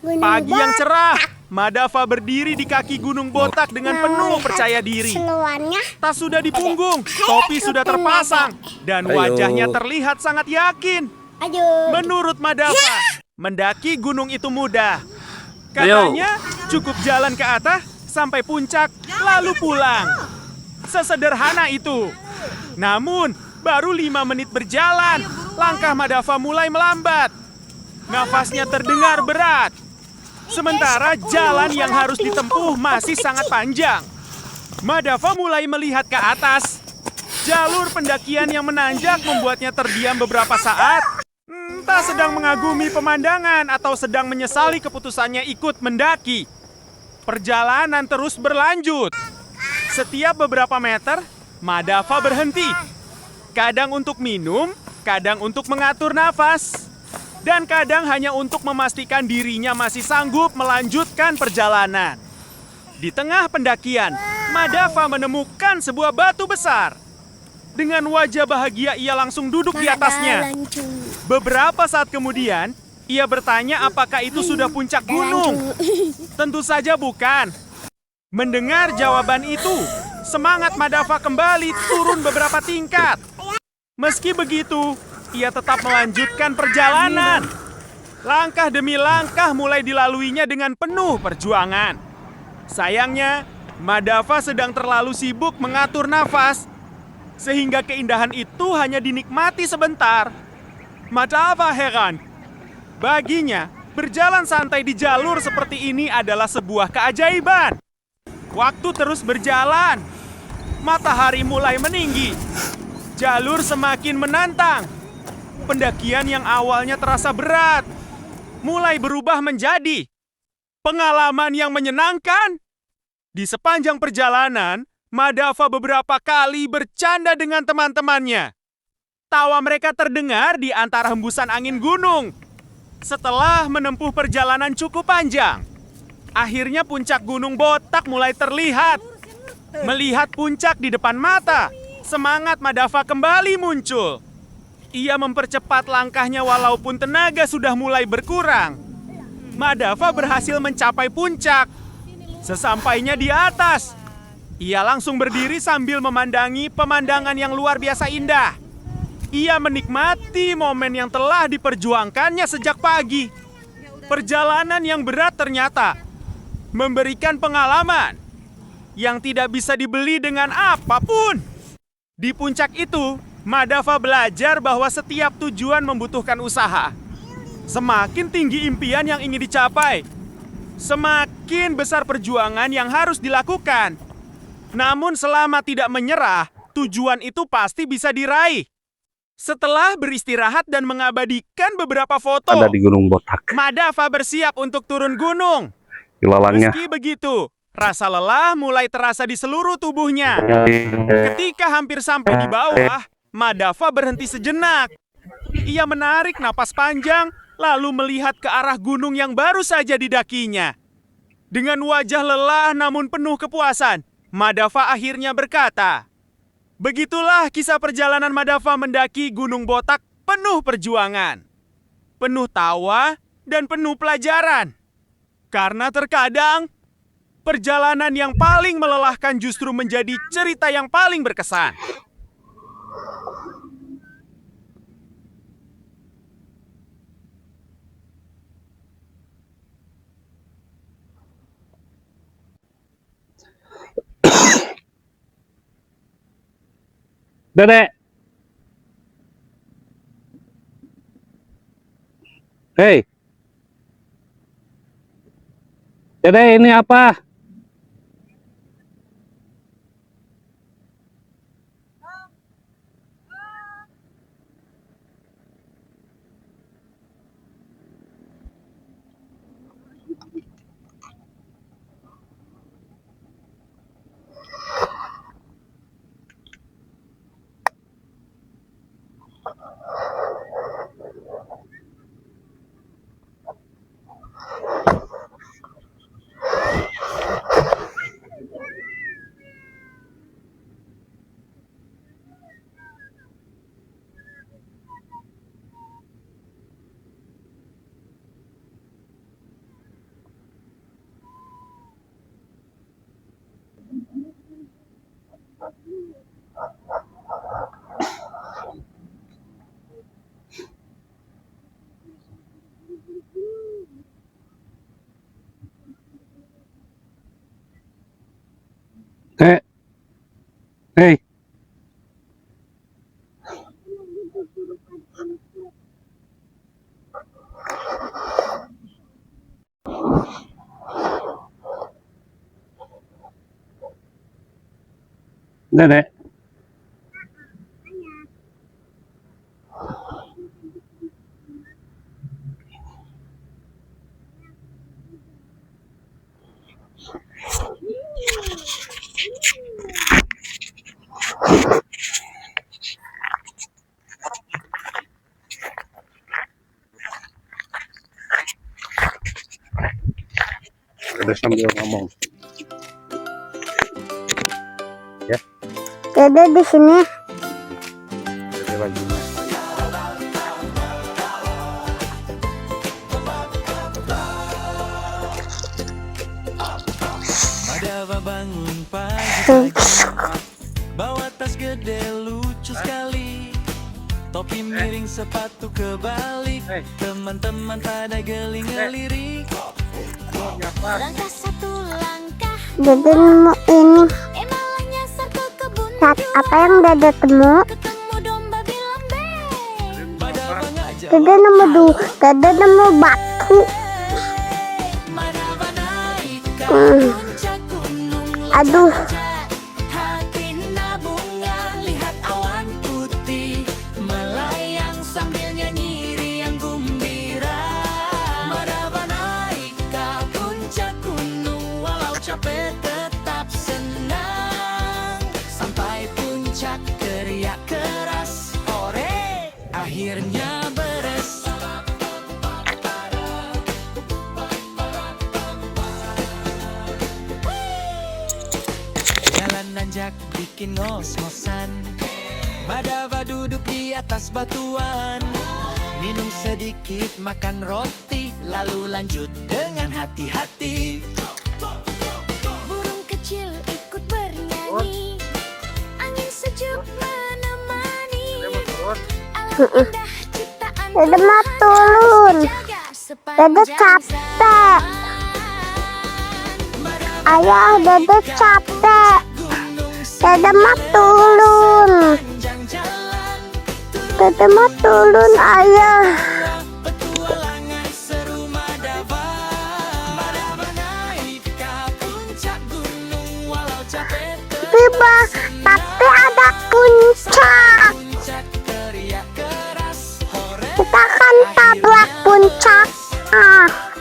Pagi yang cerah, Madava berdiri di kaki Gunung Botak dengan penuh percaya diri. Tas sudah di punggung, topi sudah terpasang, dan wajahnya terlihat sangat yakin. Menurut Madava, mendaki gunung itu mudah. Katanya cukup jalan ke atas sampai puncak, lalu pulang. Sesederhana itu. Namun, baru 5 menit berjalan, langkah Madava mulai melambat. Nafasnya terdengar berat. Sementara jalan yang harus ditempuh masih sangat panjang. Madava mulai melihat ke atas. Jalur pendakian yang menanjak membuatnya terdiam beberapa saat. Entah sedang mengagumi pemandangan atau sedang menyesali keputusannya ikut mendaki. Perjalanan terus berlanjut. Setiap beberapa meter, Madava berhenti. Kadang untuk minum, kadang untuk mengatur nafas. Dan kadang hanya untuk memastikan dirinya masih sanggup melanjutkan perjalanan. Di tengah pendakian, Madava menemukan sebuah batu besar. Dengan wajah bahagia ia langsung duduk di atasnya. Beberapa saat kemudian, ia bertanya apakah itu sudah puncak gunung. Tentu saja bukan. Mendengar jawaban itu, semangat Madava kembali turun beberapa tingkat. Meski begitu, ia tetap melanjutkan perjalanan. Langkah demi langkah mulai dilaluinya dengan penuh perjuangan. Sayangnya, Madava sedang terlalu sibuk mengatur nafas, sehingga keindahan itu hanya dinikmati sebentar. Madava heran. Baginya, berjalan santai di jalur seperti ini adalah sebuah keajaiban. Waktu terus berjalan. Matahari mulai meninggi. Jalur semakin menantang. Pendakian yang awalnya terasa berat mulai berubah menjadi pengalaman yang menyenangkan. Di sepanjang perjalanan, Madava beberapa kali bercanda dengan teman-temannya. Tawa mereka terdengar di antara hembusan angin gunung. Setelah menempuh perjalanan cukup panjang, akhirnya puncak Gunung Botak mulai terlihat. Melihat puncak di depan mata, semangat Madava kembali muncul. Ia mempercepat langkahnya walaupun tenaga sudah mulai berkurang. Madava berhasil mencapai puncak. Sesampainya di atas, ia langsung berdiri sambil memandangi pemandangan yang luar biasa indah. Ia menikmati momen yang telah diperjuangkannya sejak pagi. Perjalanan yang berat ternyata memberikan pengalaman yang tidak bisa dibeli dengan apapun. Di puncak itu, Madava belajar bahwa setiap tujuan membutuhkan usaha. Semakin tinggi impian yang ingin dicapai, semakin besar perjuangan yang harus dilakukan. Namun selama tidak menyerah, tujuan itu pasti bisa diraih. Setelah beristirahat dan mengabadikan beberapa foto, ada di Gunung Botak. Madava bersiap untuk turun gunung. Ilalangnya. Meski begitu, rasa lelah mulai terasa di seluruh tubuhnya. Ketika hampir sampai di bawah, Madava berhenti sejenak. Ia menarik napas panjang, lalu melihat ke arah gunung yang baru saja didakinya. Dengan wajah lelah namun penuh kepuasan, Madava akhirnya berkata, "Begitulah kisah perjalanan Madava mendaki Gunung Botak penuh perjuangan, penuh tawa, dan penuh pelajaran. Karena terkadang, perjalanan yang paling melelahkan justru menjadi cerita yang paling berkesan." Dedek. Hei. Dedek, ini apa? Dedek. Udah sambil ngomong. Ya. Dede di sini. Dede bajunya. Madava bangun pagi-pagi, bawa tas gede lucu sekali, topi miring sepatu kebalik, teman-teman pada geling-ngelirik. Langkah satu langkah Dede nemu ini. malah nyasar ke kebun Saat apa yang Dede temu? ketemu domba bilang be. Madava ngajak Dede nemu batu. Madava naik ke Hmm. puncak gunung Aduh. hati nabunga lihat awan putih melayang sambil nyanyi riang gembira. Madava naik ke puncak gunung walau capek tetap senang. Sampai puncak teriak keras ore akhirnya beres. Jalan nanjak bikin ngos-ngosan, Madava duduk di atas batuan, minum sedikit makan roti, lalu lanjut dengan hati-hati. Burung kecil ikut bernyanyi, angin sejuk menemani. Alam indah ciptaan Dede mau Tuhan turun. harus dijaga Dede sepanjang capek. zaman. Ayah, Dede capek. Dede mau turun. Dede mau turun, ayah. Petualangan seru Madava. Madava naik ke puncak gunung walau capek Tiba, tapi ada puncak. puncak teriak keras hore. Kita akan tabrak puncak. Ah.